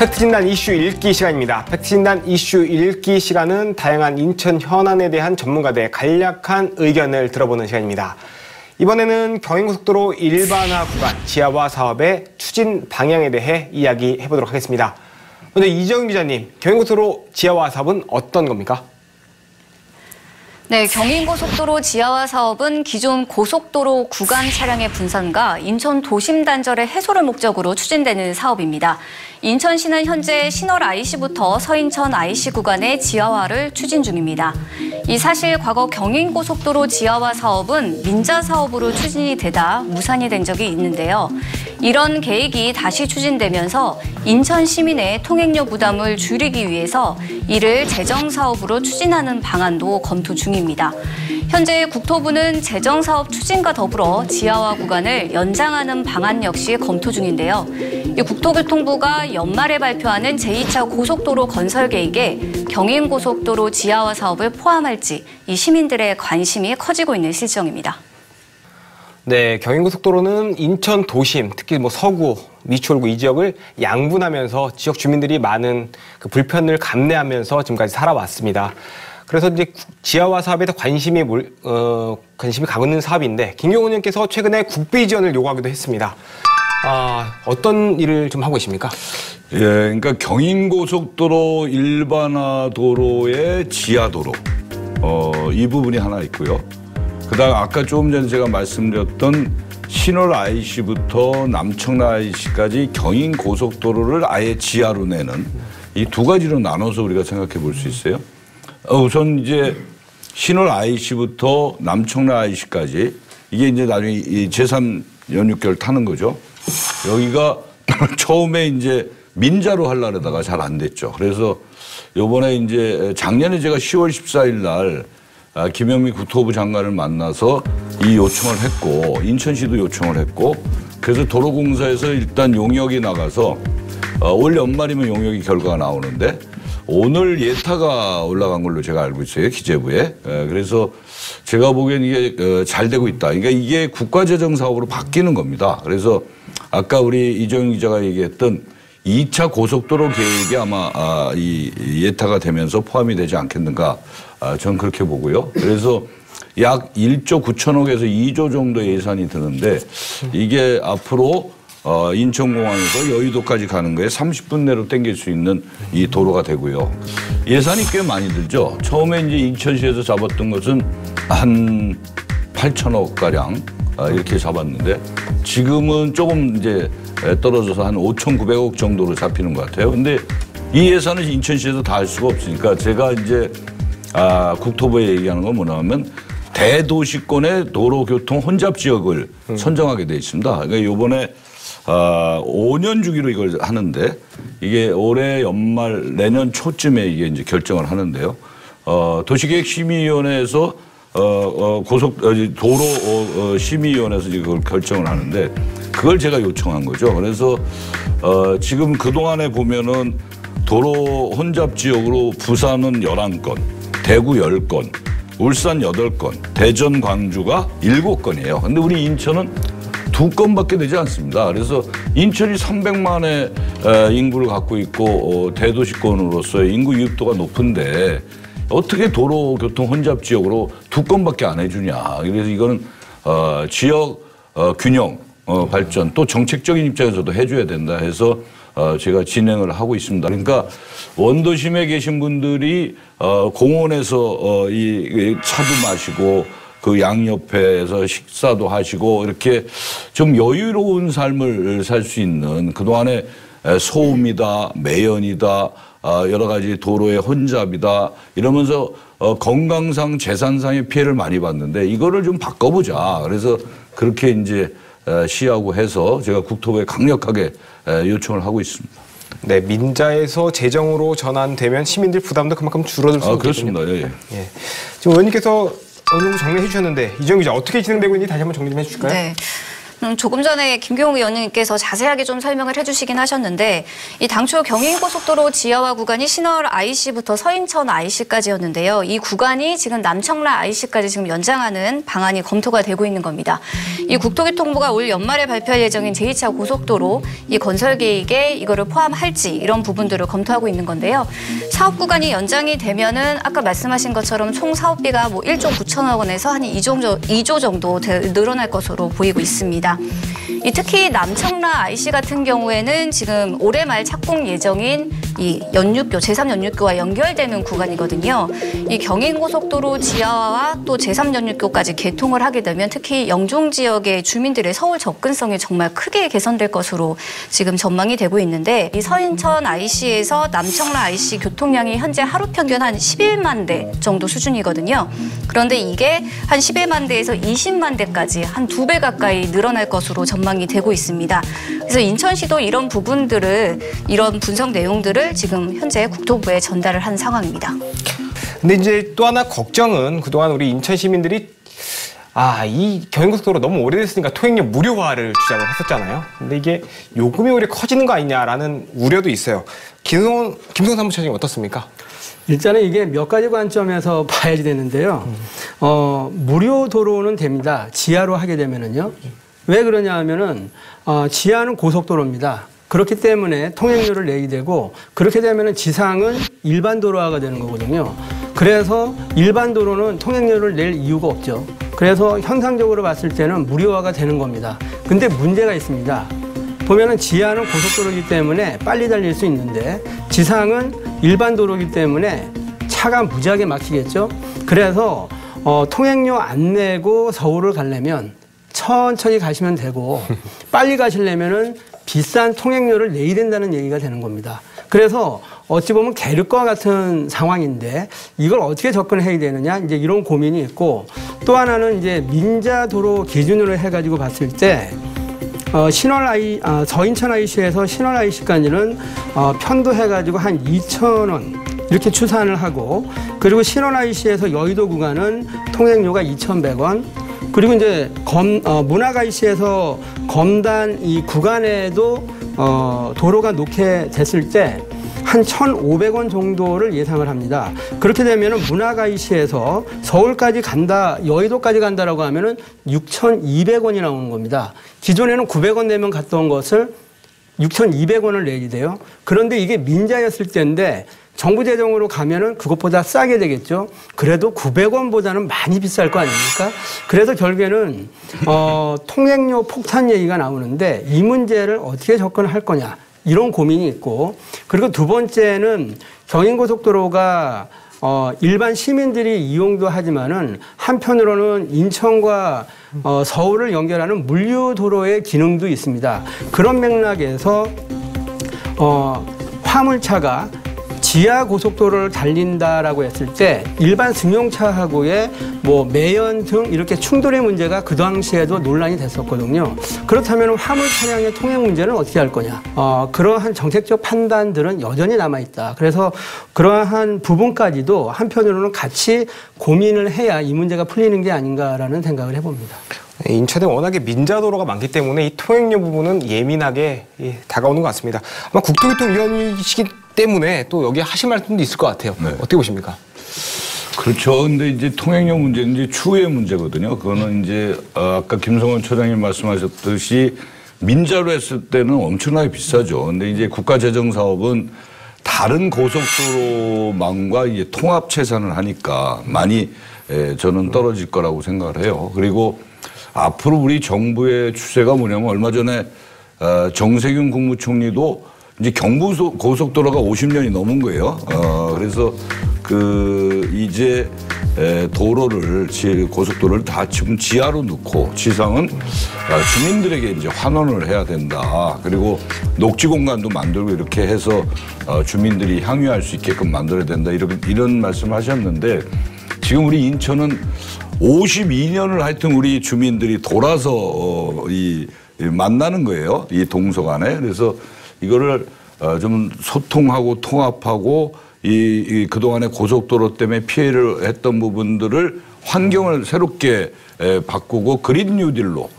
팩트진단 이슈 읽기 시간입니다. 팩트진단 이슈 읽기 시간은 다양한 인천 현안에 대한 전문가들의 간략한 의견을 들어보는 시간입니다. 이번에는 경인고속도로 일반화 구간 지하화 사업의 추진 방향에 대해 이야기해보도록 하겠습니다. 먼저 이정윤 기자님, 경인고속도로 지하화 사업은 어떤 겁니까? 네, 경인고속도로 지하화 사업은 기존 고속도로 구간 차량의 분산과 인천 도심 단절의 해소를 목적으로 추진되는 사업입니다. 인천시는 현재 신월 IC부터 서인천 IC 구간의 지하화를 추진 중입니다. 이 사실 과거 경인고속도로 지하화 사업은 민자 사업으로 추진이 되다 무산이 된 적이 있는데요. 이런 계획이 다시 추진되면서 인천 시민의 통행료 부담을 줄이기 위해서 이를 재정 사업으로 추진하는 방안도 검토 중입니다. 현재 국토부는 재정 사업 추진과 더불어 지하화 구간을 연장하는 방안 역시 검토 중인데요. 이 국토교통부가 연말에 발표하는 제2차 고속도로 건설 계획에 경인고속도로 지하화 사업을 포함할지 이 시민들의 관심이 커지고 있는 실정입니다. 네, 경인고속도로는 인천 도심, 특히 서구, 미추홀구 이 지역을 양분하면서 지역 주민들이 많은 불편을 감내하면서 지금까지 살아왔습니다. 그래서 이제 지하화 사업에 더 관심이 가고 있는 사업인데 김경호 의원님께서 최근에 국비 지원을 요구하기도 했습니다. 어떤 일을 좀 하고 계십니까? 예, 그러니까 경인고속도로 일반화 도로의 지하도로 이 부분이 하나 있고요. 그다음 아까 조금 전에 제가 말씀드렸던 신월 IC부터 남청라 IC까지 경인고속도로를 아예 지하로 내는 이 두 가지로 나눠서 우리가 생각해 볼 수 있어요. 우선 이제 신월 IC부터 남청라 IC까지 이게 이제 나중에 이 제3 연육결 타는 거죠. 여기가 처음에 이제 민자로 하려다가 잘 안 됐죠. 그래서 요번에 이제 작년에 제가 10월 14일 날 김영미 국토부 장관을 만나서 이 요청을 했고 인천시도 요청을 했고 그래서 도로공사에서 일단 용역이 나가서 올 연말이면 용역이 결과가 나오는데 오늘 예타가 올라간 걸로 제가 알고 있어요. 기재부에. 그래서 제가 보기엔 이게 잘 되고 있다. 그러니까 이게 국가재정 사업으로 바뀌는 겁니다. 그래서 아까 우리 이정윤 기자가 얘기했던 2차 고속도로 계획이 아마 이 예타가 되면서 포함이 되지 않겠는가. 저는 그렇게 보고요. 그래서 약 1조 9천억에서 2조 정도 예산이 드는데 이게 앞으로 인천공항에서 여의도까지 가는 거에 30분 내로 땡길 수 있는 이 도로가 되고요. 예산이 꽤 많이 들죠. 처음에 이제 인천시에서 잡았던 것은 한 8천억 가량 이렇게 잡았는데 지금은 조금 이제 떨어져서 한 5,900억 정도로 잡히는 것 같아요. 근데 이 예산을 인천시에서 다 할 수가 없으니까 제가 이제 국토부에 얘기하는 건 뭐냐면 대도시권의 도로교통 혼잡 지역을 선정하게 돼 있습니다. 그러니까 이번에 5년 주기로 이걸 하는데 이게 올해 연말 내년 초쯤에 이게 이제 결정을 하는데요. 도시계획심의위원회에서 도로 심의위원회에서 이걸 결정을 하는데 그걸 제가 요청한 거죠. 그래서 지금 그동안에 보면은 도로 혼잡 지역으로 부산은 11건, 대구 10건, 울산 8건, 대전, 광주가 7건이에요. 근데 우리 인천은 2건밖에 되지 않습니다. 그래서 인천이 300만의 인구를 갖고 있고 대도시권으로서의 인구 유입도가 높은데 어떻게 도로교통 혼잡 지역으로 2건밖에 안 해주냐. 그래서 이거는 지역 균형 발전 또 정책적인 입장에서도 해줘야 된다 해서 제가 진행을 하고 있습니다. 그러니까 원도심에 계신 분들이 공원에서 이 차도 마시고 그 양옆에서 식사도 하시고 이렇게 좀 여유로운 삶을 살 수 있는 그동안에 소음이다, 매연이다, 여러 가지 도로의 혼잡이다 이러면서 건강상, 재산상의 피해를 많이 봤는데 이거를 좀 바꿔보자. 그래서 그렇게 이제 시하고 해서 제가 국토부에 강력하게 요청을 하고 있습니다. 네, 민자에서 재정으로 전환되면 시민들 부담도 그만큼 줄어들 수 있겠군요. 그렇습니다. 예. 예. 지금 의원님께서 어느 정도 정리해 주셨는데 이정윤 기자 어떻게 진행되고 있는지 다시 한번 정리 좀 해주실까요? 네. 조금 전에 김경욱 의원님께서 자세하게 좀 설명을 해주시긴 하셨는데 이 당초 경인고속도로 지하화 구간이 신월 IC부터 서인천 IC까지였는데요. 이 구간이 지금 남청라 IC까지 지금 연장하는 방안이 검토가 되고 있는 겁니다. 이 국토교통부가 올 연말에 발표할 예정인 제2차 고속도로 이 건설 계획에 이거를 포함할지 이런 부분들을 검토하고 있는 건데요. 사업 구간이 연장이 되면은 아까 말씀하신 것처럼 총 사업비가 뭐 1조 9천억 원에서 한 2조 정도 늘어날 것으로 보이고 있습니다. 특히 남청라 IC 같은 경우에는 지금 올해 말 착공 예정인 이 연륙교, 제3연륙교와 연결되는 구간이거든요. 이 경인고속도로 지하화와 또 제3연륙교까지 개통을 하게 되면 특히 영종 지역의 주민들의 서울 접근성이 정말 크게 개선될 것으로 지금 전망이 되고 있는데 이 서인천 IC에서 남청라 IC 교통량이 현재 하루 평균 한 11만 대 정도 수준이거든요. 그런데 이게 한 11만 대에서 20만 대까지 한 2배 가까이 늘어날 것으로 전망이 되고 있습니다. 그래서 인천시도 이런 부분들을 이런 분석 내용들을 지금 현재 국토부에 전달을 한 상황입니다. 근데 이제 또 하나 걱정은 그동안 우리 인천 시민들이 이 경인고속도로 너무 오래됐으니까 통행료 무료화를 주장을 했었잖아요. 근데 이게 요금이 오히려 커지는 거 아니냐라는 우려도 있어요. 김성원 사무처장님 어떻습니까? 일단은 이게 몇 가지 관점에서 봐야지 되는데요. 무료 도로는 됩니다. 지하로 하게 되면은요. 왜 그러냐 하면은 지하는 고속도로입니다. 그렇기 때문에 통행료를 내게 되고 그렇게 되면은 지상은 일반 도로화가 되는 거거든요. 그래서 일반 도로는 통행료를 낼 이유가 없죠. 그래서 현상적으로 봤을 때는 무료화가 되는 겁니다. 근데 문제가 있습니다. 보면은 지하는 고속도로이기 때문에 빨리 달릴 수 있는데 지상은 일반 도로이기 때문에 차가 무지하게 막히겠죠. 그래서 통행료 안 내고 서울을 가려면 천천히 가시면 되고 빨리 가시려면은 비싼 통행료를 내야 된다는 얘기가 되는 겁니다. 그래서 어찌 보면 계륵과 같은 상황인데 이걸 어떻게 접근해야 되느냐 이제 이런 고민이 있고 또 하나는 이제 민자도로 기준으로 해가지고 봤을 때 서인천 IC에서 신월 IC까지는 편도해가지고 한 2,000원 이렇게 추산을 하고 그리고 신월 IC에서 여의도 구간은 통행료가 2,100원 그리고 이제 문학 IC에서 검단 이 구간에도 도로가 놓게 됐을 때 한 1,500원 정도를 예상을 합니다. 그렇게 되면은 문학 IC에서 서울까지 간다, 여의도까지 간다라고 하면은 6,200원이 나오는 겁니다. 기존에는 900원 내면 갔던 것을 6,200원을 내게 돼요. 그런데 이게 민자였을 때인데 정부 재정으로 가면은 그것보다 싸게 되겠죠. 그래도 900원보다는 많이 비쌀 거 아닙니까? 그래서 결국에는 통행료 폭탄 얘기가 나오는데 이 문제를 어떻게 접근할 거냐 이런 고민이 있고 그리고 두 번째는 경인고속도로가 일반 시민들이 이용도 하지만은 한편으로는 인천과 서울을 연결하는 물류도로의 기능도 있습니다. 그런 맥락에서 화물차가 지하 고속도로를 달린다라고 했을 때 일반 승용차하고의 뭐 매연 등 이렇게 충돌의 문제가 그 당시에도 논란이 됐었거든요. 그렇다면 화물 차량의 통행 문제는 어떻게 할 거냐? 그러한 정책적 판단들은 여전히 남아있다. 그래서 그러한 부분까지도 한편으로는 같이 고민을 해야 이 문제가 풀리는 게 아닌가라는 생각을 해봅니다. 인천에 워낙에 민자도로가 많기 때문에 이 통행료 부분은 예민하게 다가오는 것 같습니다. 아마 국토교통위원이시기 때문에 또 여기 하실 말씀도 있을 것 같아요. 네. 어떻게 보십니까? 그렇죠. 근데 이제 통행료 문제는 이제 추후의 문제거든요. 그거는 이제 아까 김성원 처장님 말씀하셨듯이 민자로 했을 때는 엄청나게 비싸죠. 근데 이제 국가재정사업은 다른 고속도로망과 이제 통합 채산을 하니까 많이 저는 떨어질 거라고 생각을 해요. 그리고 앞으로 우리 정부의 추세가 뭐냐면 얼마 전에 정세균 국무총리도 이제 경부 고속도로가 50년이 넘은 거예요. 그래서 이제 도로를 고속도로를 다 지금 지하로 넣고 지상은 주민들에게 이제 환원을 해야 된다. 그리고 녹지 공간도 만들고 이렇게 해서 주민들이 향유할 수 있게끔 만들어야 된다. 이런 말씀을 하셨는데 지금 우리 인천은 52년을 하여튼 우리 주민들이 돌아서 만나는 거예요. 이 동서간에. 그래서 이거를 좀 소통하고 통합하고 그동안의 고속도로 때문에 피해를 했던 부분들을 환경을 새롭게 바꾸고 그린 뉴딜로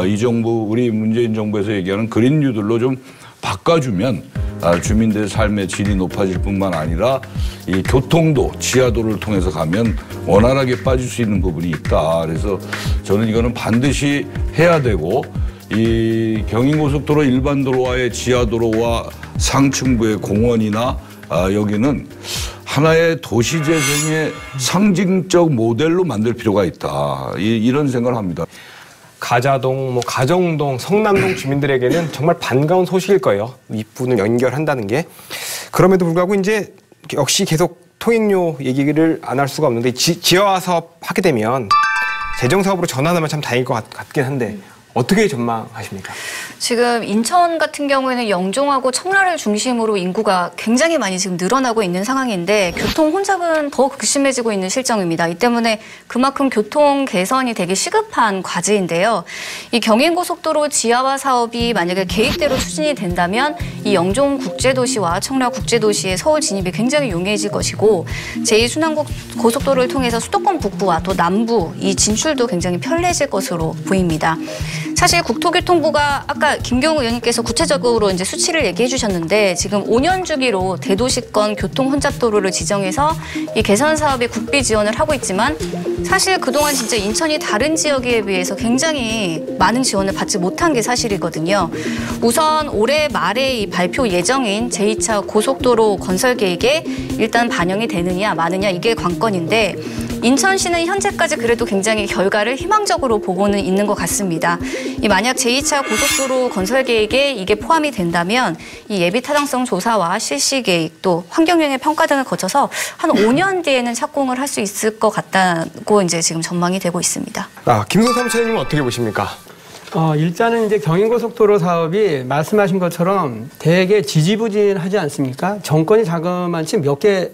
이 정부 우리 문재인 정부에서 얘기하는 그린 뉴딜로 좀 바꿔주면 주민들의 삶의 질이 높아질 뿐만 아니라 이 교통도 지하도를 통해서 가면 원활하게 빠질 수 있는 부분이 있다. 그래서 저는 이거는 반드시 해야 되고 이 경인고속도로 일반도로와의 지하도로와 상층부의 공원이나 여기는 하나의 도시재생의 상징적 모델로 만들 필요가 있다. 이런 생각을 합니다. 가자동, 가정동, 성남동 주민들에게는 정말 반가운 소식일 거예요. 윗부분을 연결한다는 게. 그럼에도 불구하고 이제 역시 계속 통행료 얘기를 안 할 수가 없는데 지하화 사업 하게 되면 재정 사업으로 전환하면 참 다행일 것 같긴 한데 어떻게 전망하십니까? 지금 인천 같은 경우에는 영종하고 청라를 중심으로 인구가 굉장히 많이 지금 늘어나고 있는 상황인데 교통 혼잡은 더 극심해지고 있는 실정입니다. 이 때문에 그만큼 교통 개선이 되게 시급한 과제인데요. 이 경인고속도로 지하화 사업이 만약에 계획대로 추진이 된다면 이 영종국제도시와 청라국제도시의 서울 진입이 굉장히 용이해질 것이고 제2순환고속도로를 통해서 수도권 북부와 또 남부 이 진출도 굉장히 편리해질 것으로 보입니다. 사실 국토교통부가 아까 김경우 의원님께서 구체적으로 이제 수치를 얘기해 주셨는데 지금 5년 주기로 대도시권 교통 혼잡도로를 지정해서 이 개선 사업에 국비 지원을 하고 있지만 사실 그동안 진짜 인천이 다른 지역에 비해서 굉장히 많은 지원을 받지 못한 게 사실이거든요. 우선 올해 말에 이 발표 예정인 제2차 고속도로 건설 계획에 일단 반영이 되느냐 마느냐 이게 관건인데 인천시는 현재까지 그래도 굉장히 결과를 희망적으로 보고는 있는 것 같습니다. 이 만약 제2차 고속도로 건설 계획에 이게 포함이 된다면 이 예비 타당성 조사와 실시 계획 또 환경영향 평가 등을 거쳐서 한 5년 뒤에는 착공을 할 수 있을 것 같다고 이제 지금 전망이 되고 있습니다. 김성 사무처장님은 어떻게 보십니까? 일단은 이제 경인고속도로 사업이 말씀하신 것처럼 되게 지지부진하지 않습니까? 정권이 자그마치 몇 개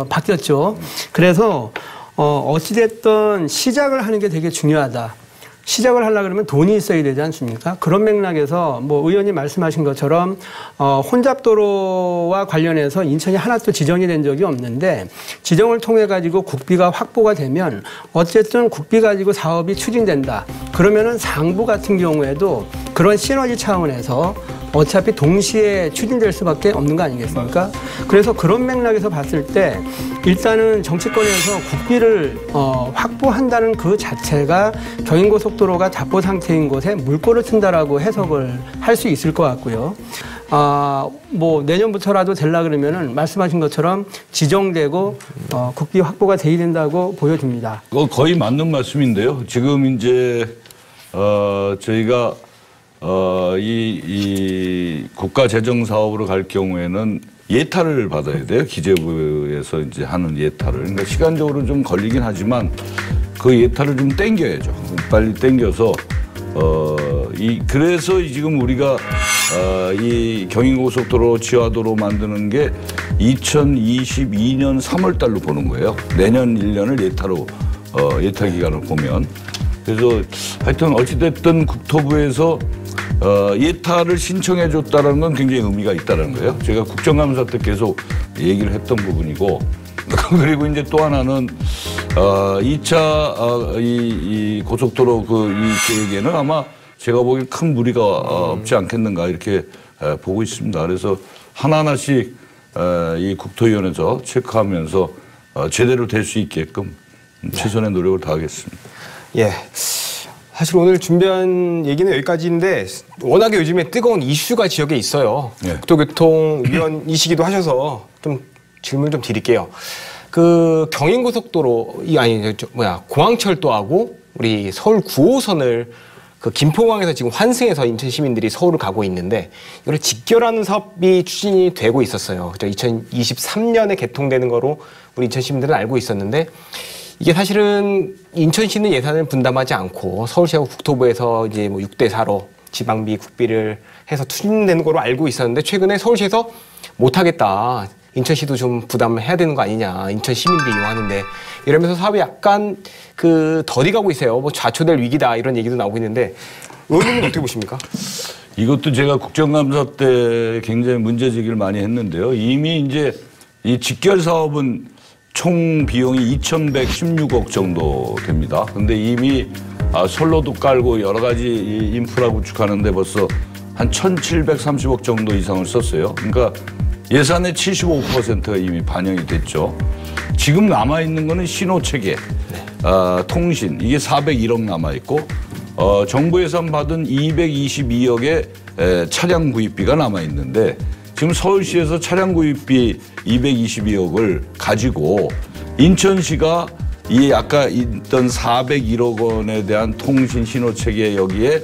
바뀌었죠. 그래서 어찌됐든 시작을 하는 게 되게 중요하다. 시작을 하려고 그러면 돈이 있어야 되지 않습니까? 그런 맥락에서 의원님 말씀하신 것처럼 혼잡도로와 관련해서 인천이 하나도 지정이 된 적이 없는데 지정을 통해 가지고 국비가 확보가 되면 어쨌든 국비 가지고 사업이 추진된다. 그러면은 상부 같은 경우에도 그런 시너지 차원에서 어차피 동시에 추진될 수밖에 없는 거 아니겠습니까? 그래서 그런 맥락에서 봤을 때 일단은 정치권에서 국비를 확보한다는 그 자체가 경인고속도로가 답보 상태인 곳에 물꼬를 튼다라고 해석을 할 수 있을 것 같고요. 내년부터라도 되려 그러면은 말씀하신 것처럼 지정되고 국비 확보가 돼야 된다고 보여집니다. 거의 맞는 말씀인데요. 지금 이제 저희가 이 국가 재정 사업으로 갈 경우에는 예타를 받아야 돼요. 기재부에서 이제 하는 예타를. 그러니까 시간적으로 좀 걸리긴 하지만 그 예타를 좀 땡겨야죠. 빨리 땡겨서 그래서 지금 우리가 이 경인고속도로 지하도로 만드는 게 2022년 3월 달로 보는 거예요. 내년 1년을 예타로 예타 기간을 보면. 그래서 하여튼 어찌됐든 국토부에서 예타를 신청해 줬다는 건 굉장히 의미가 있다는 거예요. 제가 국정감사 때 계속 얘기를 했던 부분이고 그리고 이제 또 하나는 2차 이 고속도로 이 계획에는 아마 제가 보기엔 큰 무리가 없지 않겠는가 이렇게 보고 있습니다. 그래서 하나하나씩 이 국토위원회에서 체크하면서 제대로 될 수 있게끔 최선의 노력을 다하겠습니다. 예. 사실 오늘 준비한 얘기는 여기까지인데 워낙에 요즘에 뜨거운 이슈가 지역에 있어요. 네. 국토교통위원이시기도 하셔서 좀 질문 좀 드릴게요. 경인고속도로 공항철도하고 우리 서울 9호선을 김포공항에서 지금 환승해서 인천 시민들이 서울을 가고 있는데 이걸 직결하는 사업이 추진이 되고 있었어요. 2023년에 개통되는 거로 우리 인천 시민들은 알고 있었는데 이게 사실은 인천시는 예산을 분담하지 않고 서울시하고 국토부에서 이제 6대4로 지방비, 국비를 해서 추진되는 거로 알고 있었는데 최근에 서울시에서 못하겠다. 인천시도 좀 부담을 해야 되는 거 아니냐. 인천 시민들이 이용하는데 이러면서 사업이 약간 덜이 가고 있어요. 좌초될 위기다 이런 얘기도 나오고 있는데 의원님은 어떻게 보십니까? 이것도 제가 국정감사 때 굉장히 문제제기를 많이 했는데요. 이미 이제 이 직결 사업은 총 비용이 2,116억 정도 됩니다. 근데 이미 선로도 깔고 여러 가지 이 인프라 구축하는데 벌써 한 1,730억 정도 이상을 썼어요. 그러니까 예산의 75%가 이미 반영이 됐죠. 지금 남아있는 거는 신호체계, 통신, 이게 401억 남아있고, 정부 예산 받은 222억의 차량 구입비가 남아있는데, 지금 서울시에서 차량 구입비 222억을 가지고 인천시가 이 아까 있던 401억 원에 대한 통신 신호체계 여기에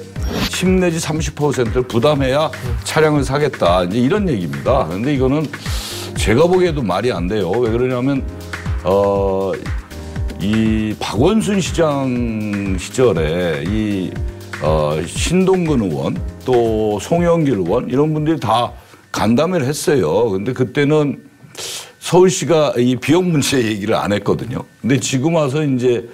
10 내지 30%를 부담해야 차량을 사겠다. 이제 이런 얘기입니다. 그런데 이거는 제가 보기에도 말이 안 돼요. 왜 그러냐면 이 박원순 시장 시절에 이 신동근 의원 또 송영길 의원 이런 분들이 다 간담회를 했어요. 근데 그때는 서울시가 이 비용 문제 얘기를 안 했거든요. 근데 지금 와서 이제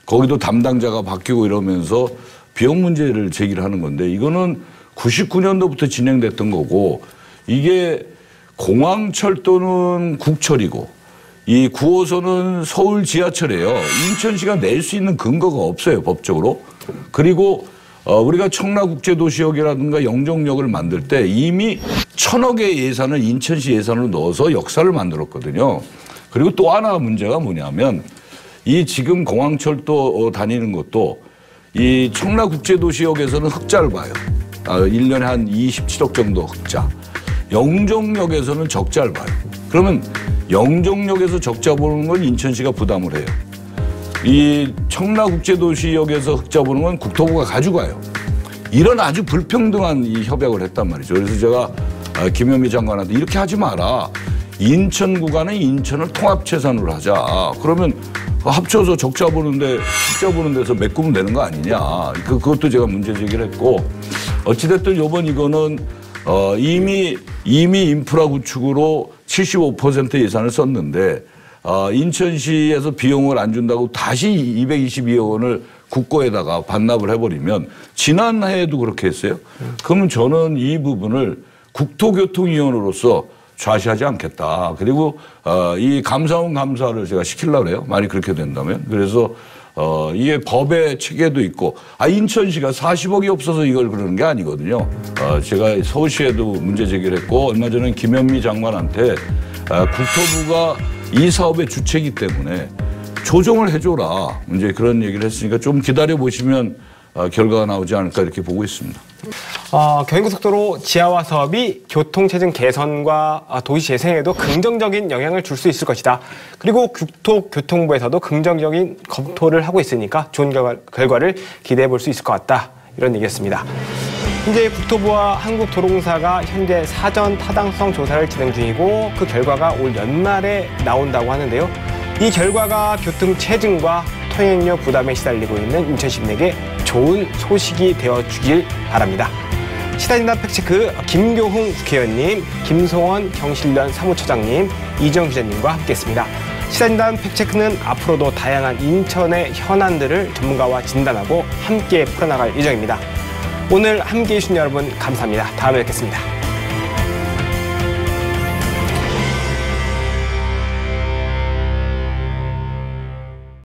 거기도 담당자가 바뀌고 이러면서 비용 문제를 제기를 하는 건데 이거는 99년도부터 진행됐던 거고 이게 공항철도는 국철이고 이 9호선은 서울 지하철이에요. 인천시가 낼 수 있는 근거가 없어요, 법적으로. 그리고 우리가 청라국제도시역이라든가 영종역을 만들 때 이미 1,000억의 예산을 인천시 예산으로 넣어서 역사를 만들었거든요. 그리고 또 하나 문제가 뭐냐면 이 지금 공항철도 다니는 것도 이 청라국제도시역에서는 흑자를 봐요. 1년에 한 27억 정도 흑자. 영종역에서는 적자를 봐요. 그러면 영종역에서 적자 보는 건 인천시가 부담을 해요. 이 청라국제도시역에서 흑자 보는 건 국토부가 가져가요. 이런 아주 불평등한 이 협약을 했단 말이죠. 그래서 제가 김현미 장관한테 이렇게 하지 마라. 인천 구간은 인천을 통합재산으로 하자. 그러면 합쳐서 적자 보는데 흑자 보는 데서 메꾸면 되는 거 아니냐. 그것도 제가 문제 제기를 했고 어찌됐든 이번 이거는 이미 인프라 구축으로 75% 예산을 썼는데 인천시에서 비용을 안 준다고 다시 222억 원을 국고에다가 반납을 해버리면 지난해에도 그렇게 했어요. 그러면 저는 이 부분을 국토교통위원으로서 좌시하지 않겠다. 그리고 이 감사원 감사를 제가 시키려고 해요. 만약 그렇게 된다면. 그래서 이게 법의 체계도 있고 인천시가 40억이 없어서 이걸 그러는 게 아니거든요. 제가 서울시에도 문제 제기를 했고 얼마 전에 김현미 장관한테 국토부가 이 사업의 주체이기 때문에 조정을 해줘라. 이제 그런 얘기를 했으니까 좀 기다려보시면 결과가 나오지 않을까 이렇게 보고 있습니다. 경인고속도로 지하화 사업이 교통체증 개선과 도시 재생에도 긍정적인 영향을 줄 수 있을 것이다. 그리고 국토교통부에서도 긍정적인 검토를 하고 있으니까 좋은 결과를 기대해 볼 수 있을 것 같다. 이런 얘기였습니다. 현재 국토부와 한국도로공사가 현재 사전 타당성 조사를 진행 중이고 그 결과가 올 연말에 나온다고 하는데요. 이 결과가 교통체증과 통행료 부담에 시달리고 있는 인천 시민에게 좋은 소식이 되어주길 바랍니다. 시사진단 팩트체크 김교훈 국회의원님, 김송원 경실련 사무처장님, 이정 기자님과 함께했습니다. 시사진단 팩트체크는 앞으로도 다양한 인천의 현안들을 전문가와 진단하고 함께 풀어나갈 예정입니다. 오늘 함께해 주신 여러분 감사합니다. 다음에 뵙겠습니다.